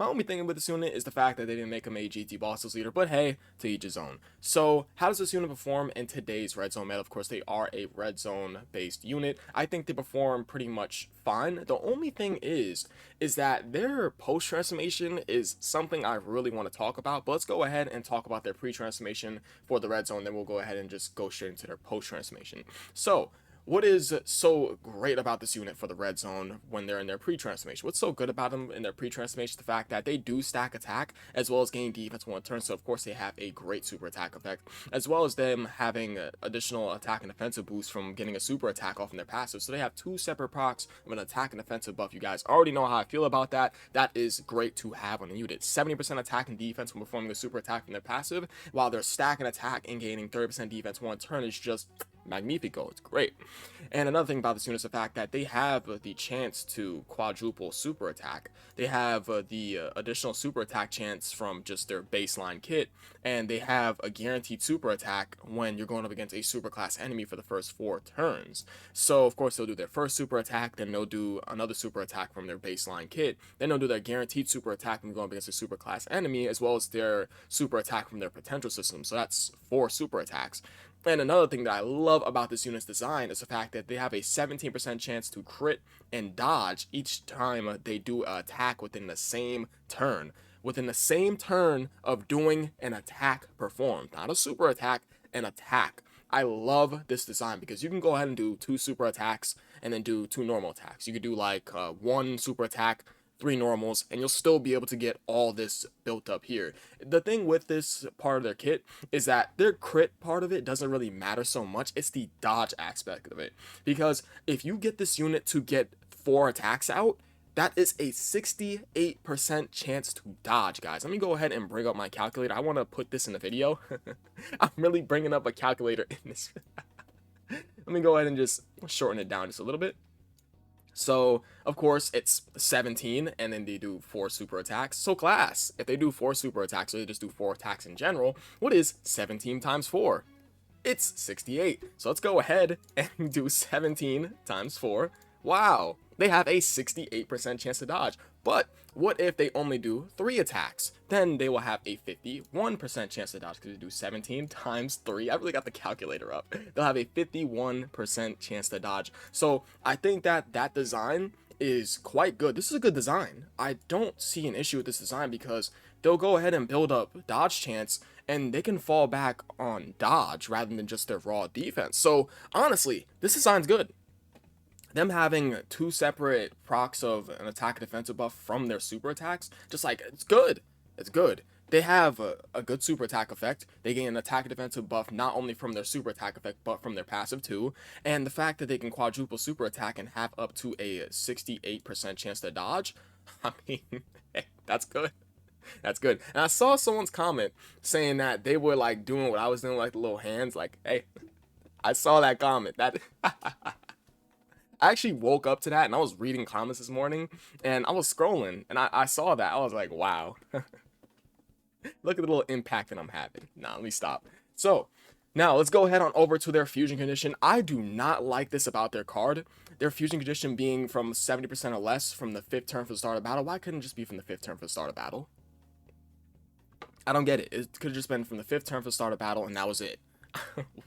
My only thing with this unit is the fact that they didn't make him a GT Bosses leader, but hey, to each his own. So, how does this unit perform in today's red zone meta? Of course, they are a red zone based unit. I think they perform pretty much fine. The only thing is that their post transformation is something I really want to talk about. But let's go ahead and talk about their pre transformation for the red zone. Then we'll go ahead and just go straight into their post transformation. So, what is so great about this unit for the red zone when they're in their pre-transformation? What's so good about them in their pre-transformation? The fact that they do stack attack as well as gain defense one turn. So of course they have a great super attack effect, as well as them having additional attack and defensive boost from getting a super attack off in their passive. So they have two separate procs of an attack and defensive buff. You guys already know how I feel about that. That is great to have on a unit. 70% attack and defense when performing a super attack from their passive, while they're stacking attack and gaining 30% defense one turn is just magnifico. It's great. And another thing about this unit is the fact that they have the chance to quadruple super attack. They have the additional super attack chance from just their baseline kit, and they have a guaranteed super attack when you're going up against a super class enemy for the first 4 turns. So of course they'll do their first super attack, then they'll do another super attack from their baseline kit, then they'll do their guaranteed super attack when going up against a super class enemy, as well as their super attack from their potential system. So that's 4 super attacks. And another thing that I love about this unit's design is the fact that they have a 17% chance to crit and dodge each time they do an attack within the same turn. Within the same turn of doing an attack performed. Not a super attack, an attack. I love this design because you can go ahead and do 2 super attacks and then do 2 normal attacks. You could do like 1 super attack, 3 normals, and you'll still be able to get all this built up here. The thing with this part of their kit is that their crit part of it doesn't really matter so much. It's the dodge aspect of it. Because if you get this unit to get 4 attacks out, that is a 68% chance to dodge, guys. Let me go ahead and bring up my calculator. I want to put this in the video. I'm really bringing up a calculator in this. Let me go ahead and just shorten it down just a little bit. So, of course, it's 17, and then they do 4 super attacks. So, class, if they do 4 super attacks, or they just do 4 attacks in general, what is 17 times 4? It's 68. So, let's go ahead and do 17 times 4. Wow, they have a 68% chance to dodge. But what if they only do 3 attacks? Then they will have a 51% chance to dodge because they do 17 times 3. I really got the calculator up. They'll have a 51% chance to dodge. So I think that that design is quite good. This is a good design. I don't see an issue with this design because they'll go ahead and build up dodge chance and they can fall back on dodge rather than just their raw defense. So honestly, this design's good. Them having 2 separate procs of an attack and defensive buff from their super attacks, just like, it's good. It's good. They have a good super attack effect. They gain an attack and defensive buff not only from their super attack effect, but from their passive too. And the fact that they can quadruple super attack and have up to a 68% chance to dodge, I mean, that's good. That's good. And I saw someone's comment saying that they were like doing what I was doing, like the little hands, like, hey, I saw that comment. That I actually woke up to that and I was reading comments this morning and I was scrolling and I saw that. I was like, wow. Look at the little impact that I'm having. Nah, let me stop. So, now let's go ahead on over to their fusion condition. I do not like this about their card. Their fusion condition being from 70% or less from the 5th turn for the start of battle. Why couldn't it just be from the 5th turn for the start of battle? I don't get it. It could have just been from the 5th turn for the start of battle and that was it.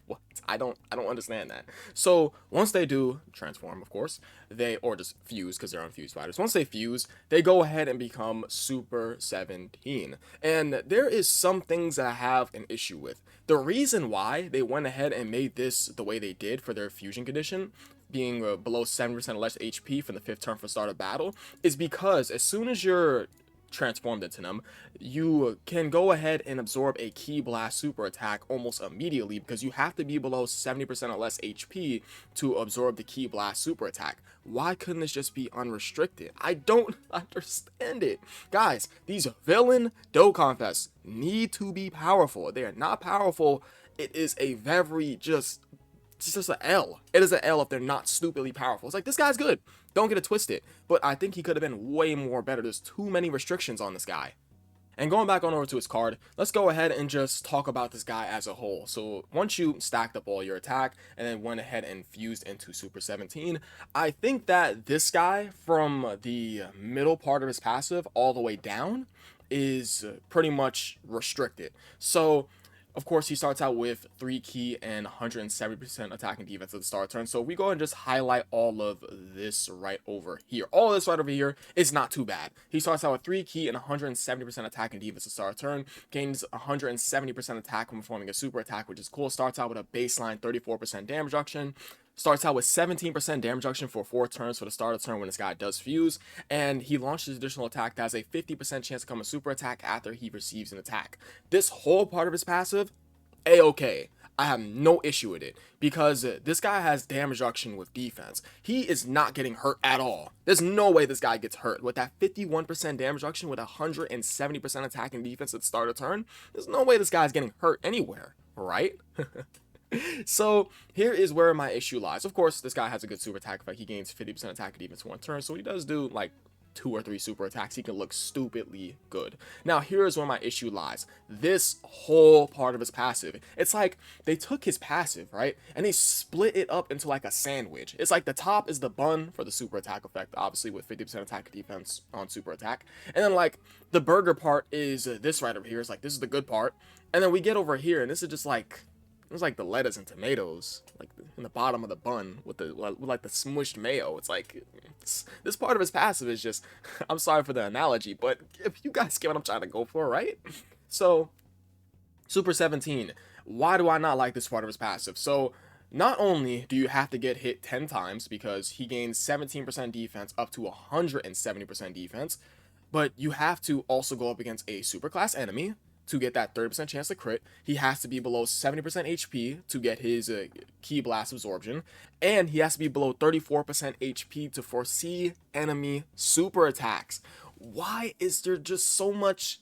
What? I don't understand that. So once they do transform, of course, they or just fuse because they're unfused fighters. Once they fuse, they go ahead and become Super 17. And there is some things that I have an issue with. The reason why they went ahead and made this the way they did for their fusion condition, being below 7% or less HP from the 5th turn for start of battle, is because as soon as you're transformed into them, you can go ahead and absorb a Ki Blast super attack almost immediately because you have to be below 70% or less HP to absorb the Ki Blast super attack. Why couldn't this just be unrestricted? I don't understand it. Guys, these villain Dokkan Fests need to be powerful. If they are not powerful, it is a very it's just an L. It is an L if they're not stupidly powerful. It's like, this guy's good. Don't get it twisted. But I think he could have been way more better. There's too many restrictions on this guy. And going back on over to his card, let's go ahead and just talk about this guy as a whole. So once you stacked up all your attack and then went ahead and fused into Super 17, I think that this guy from the middle part of his passive all the way down is pretty much restricted. So of course, he starts out with 3 key and 170% attacking defense at the start of the turn. So we go and just highlight all of this right over here. All of this right over here is not too bad. He starts out with 3 key and 170% attacking defense at the start of the turn. Gains 170% attack when performing a super attack, which is cool. Starts out with a baseline 34% damage reduction. Starts out with 17% damage reduction for 4 turns for the start of the turn when this guy does fuse, and he launches additional attack that has a 50% chance to come a super attack after he receives an attack. This whole part of his passive, A-okay. I have no issue with it because this guy has damage reduction with defense. He is not getting hurt at all. There's no way this guy gets hurt. With that 51% damage reduction with 170% attack and defense at the start of the turn, there's no way this guy's getting hurt anywhere, right? So here is where my issue lies. Of course, this guy has a good super attack effect. He gains 50% attack and defense 1 turn, so he does do like 2 or 3 super attacks. He can look stupidly good. Now here's where my issue lies. This whole part of his passive, it's like they took his passive, right, and they split it up into like a sandwich. It's like the top is the bun for the super attack effect, obviously with 50% attack and defense on super attack, and then like the burger part is this right over here. It's like this is the good part, and then we get over here and this is just like, it's like the lettuce and tomatoes, like in the bottom of the bun with like the smushed mayo. It's like this part of his passive is just. I'm sorry for the analogy, but if you guys get what I'm trying to go for, right? So, Super 17. Why do I not like this part of his passive? So, not only do you have to get hit 10 times because he gains 17% defense up to 170% defense, but you have to also go up against a superclass enemy to get that 30% chance to crit. He has to be below 70% HP to get his key blast absorption, and he has to be below 34% HP to foresee enemy super attacks. Why is there just so much?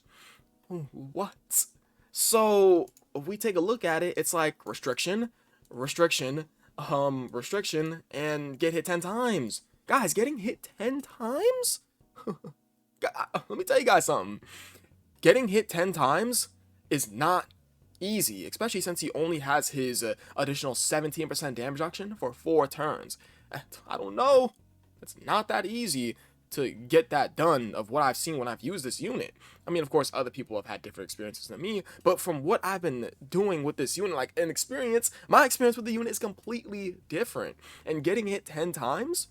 What? So if we take a look at it, it's like restriction, restriction, restriction, and get hit 10 times. Guys, getting hit 10 times? Let me tell you guys something. Getting hit 10 times is not easy, especially since he only has his additional 17% damage reduction for 4 turns. I don't know. It's not that easy to get that done of what I've seen when I've used this unit. I mean, of course, other people have had different experiences than me, but from what I've been doing with this unit, like my experience with the unit is completely different. And getting hit 10 times?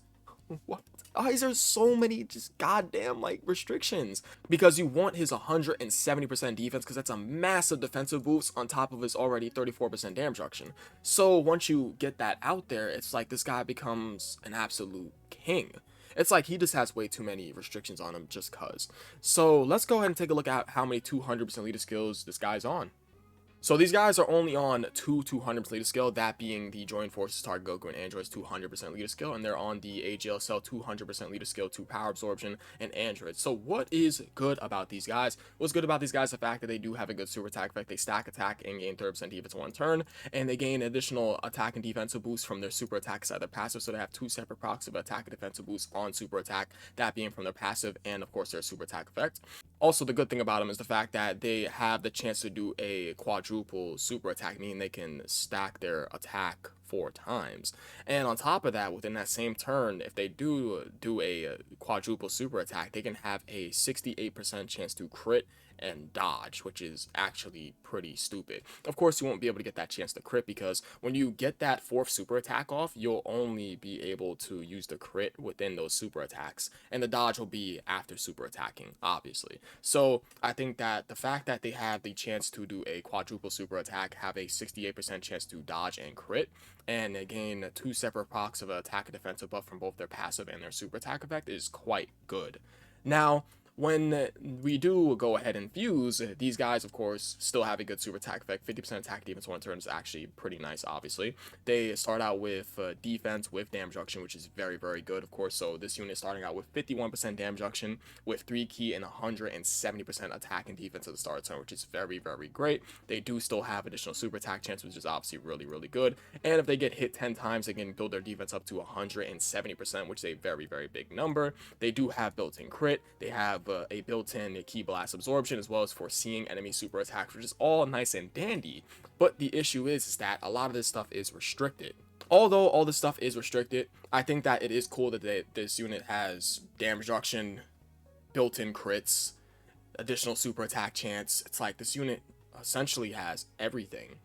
What? Why is there so many just goddamn like restrictions? Because you want his 170% defense because that's a massive defensive boost on top of his already 34% damage reduction. So once you get that out there, it's like this guy becomes an absolute king. It's like he just has way too many restrictions on him just cuz. So let's go ahead and take a look at how many 200% leader skills this guy's on. So these guys are only on 200% leader skill, that being the Join Forces Target Goku and Android's 200% leader skill, and they're on the AGLSL 200% leader skill, 2 power absorption, and Android. So what is good about these guys? What's good about these guys is the fact that they do have a good super attack effect. They stack attack and gain 30% defense 1 turn, and they gain additional attack and defensive boost from their super attack side of their passive, so they have 2 separate procs of attack and defensive boost on super attack, that being from their passive and of course their super attack effect. Also, the good thing about them is the fact that they have the chance to do a quadruple super attack, meaning they can stack their attack 4 times. And on top of that, within that same turn, if they do a quadruple super attack, they can have a 68% chance to crit and dodge, which is actually pretty stupid. Of course, you won't be able to get that chance to crit because when you get that 4th super attack off, you'll only be able to use the crit within those super attacks, and the dodge will be after super attacking, obviously. So I think that the fact that they have the chance to do a quadruple super attack, have a 68% chance to dodge and crit, and they gain 2 separate procs of attack and defensive buff from both their passive and their super attack effect is quite good. Now, when we do go ahead and fuse, these guys, of course, still have a good super attack effect. 50% attack defense 1 turn is actually pretty nice, obviously. They start out with defense with damage reduction, which is very, very good, of course. So this unit is starting out with 51% damage reduction with 3 key and 170% attack and defense at the start of the turn, which is very, very great. They do still have additional super attack chance, which is obviously really, really good. And if they get hit 10 times, they can build their defense up to 170%, which is a very, very big number. They do have built-in crit. They have have a built-in Ki Blast absorption as well as foreseeing enemy super attacks, which is all nice and dandy. But the issue is that a lot of this stuff is restricted. Although all this stuff is restricted, I think that it is cool that this unit has damage reduction, built-in crits, additional super attack chance. It's like this unit essentially has everything.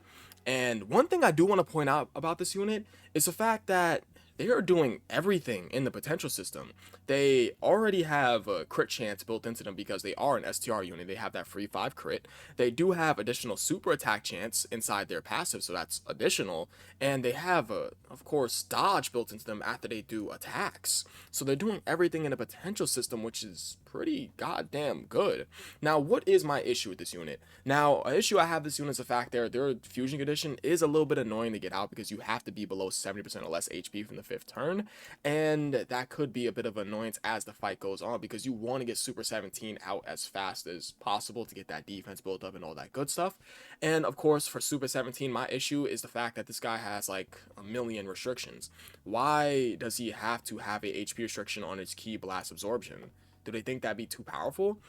And one thing I do want to point out about this unit is the fact that they are doing everything in the potential system. They already have a crit chance built into them because they are an STR unit. They have that free 5 crit. They do have additional super attack chance inside their passive, so that's additional. And they have, of course, dodge built into them after they do attacks. So they're doing everything in the potential system, which is pretty goddamn good. Now, what is my issue with this unit? Now, an issue I have with this unit is the fact that their fusion condition is a little bit annoying to get out because you have to be below 70% or less HP from the 5th turn, and that could be a bit of annoyance as the fight goes on because you want to get Super 17 out as fast as possible to get that defense built up and all that good stuff. And of course, for Super 17, my issue is the fact that this guy has like a million restrictions. Why does he have to have a HP restriction on his Ki Blast absorption? Do they think that'd be too powerful?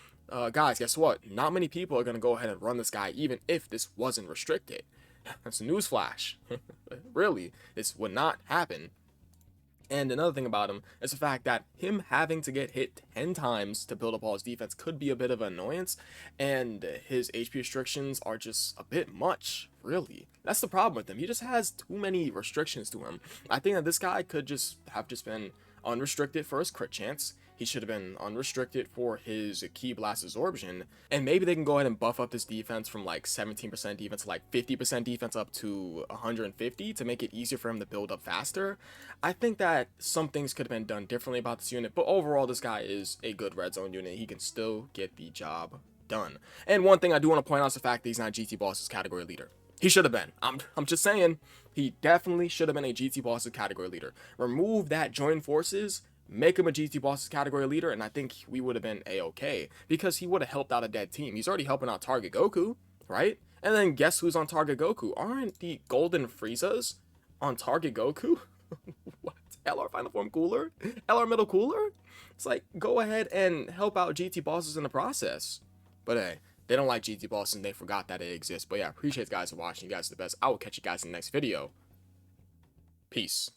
Guys, guess what? Not many people are going to go ahead and run this guy even if this wasn't restricted. That's a newsflash. Really, this would not happen. And another thing about him is the fact that him having to get hit 10 times to build up all his defense could be a bit of an annoyance, and his HP restrictions are just a bit much, really. That's the problem with him. He just has too many restrictions to him. I think that this guy could just have been unrestricted for his crit chance. He should have been unrestricted for his Ki Blast absorption, and maybe they can go ahead and buff up this defense from like 17% defense to like 50% defense up to 150 to make it easier for him to build up faster. I think that some things could have been done differently about this unit, but overall this guy is a good red zone unit. He can still get the job done. And one thing I do want to point out is the fact that he's not GT Boss's category leader. He should have been. I'm just saying, he definitely should have been a GT Boss's category leader. Remove that join forces, make him a GT Boss's category leader, and I think we would have been a-okay, because he would have helped out a dead team. He's already helping out Target Goku, right? And then guess who's on Target Goku? Aren't the Golden Friezas on Target Goku? What? LR Final Form Cooler? LR Middle Cooler? It's like, go ahead and help out GT Bosses in the process. But hey, they don't like GT Bosses and they forgot that it exists. But yeah, appreciate you guys for watching. You guys are the best. I will catch you guys in the next video. Peace.